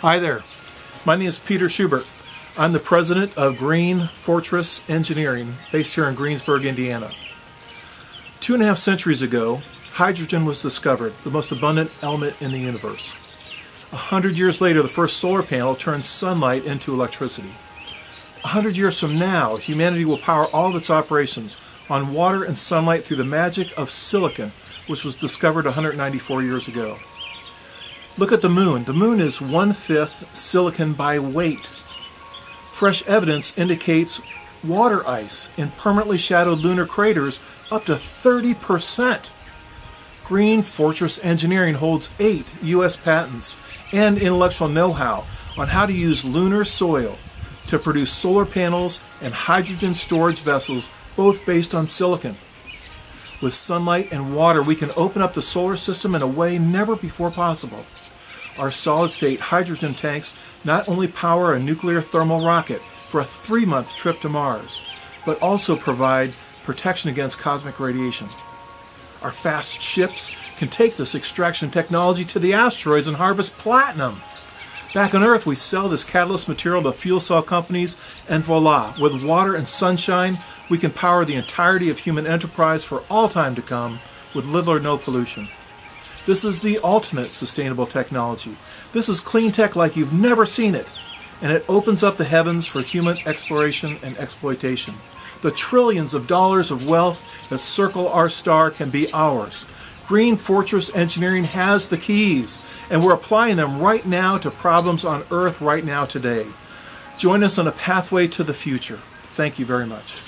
Hi there, my name is Peter Schubert. I'm the president of Green Fortress Engineering based here in Greensburg, Indiana. 2.5 centuries ago, hydrogen was discovered, the most abundant element in the universe. 100 years later, the first solar panel turned sunlight into electricity. 100 years from now, humanity will power all of its operations on water and sunlight through the magic of silicon, which was discovered 194 years ago. Look at the moon. The moon is 1/5 silicon by weight. Fresh evidence indicates water ice in permanently shadowed lunar craters up to 30%. Green Fortress Engineering holds 8 U.S. patents and intellectual know-how on how to use lunar soil to produce solar panels and hydrogen storage vessels, both based on silicon. With sunlight and water, we can open up the solar system in a way never before possible. Our solid-state hydrogen tanks not only power a nuclear thermal rocket for a 3-month trip to Mars, but also provide protection against cosmic radiation. Our fast ships can take this extraction technology to the asteroids and harvest platinum. Back on Earth, we sell this catalyst material to fuel cell companies, and voila, with water and sunshine, we can power the entirety of human enterprise for all time to come with little or no pollution. This is the ultimate sustainable technology. This is clean tech like you've never seen it, and it opens up the heavens for human exploration and exploitation. The trillions of dollars of wealth that circle our star can be ours. Green Fortress Engineering has the keys, and we're applying them right now to problems on Earth right now today. Join us on a pathway to the future. Thank you very much.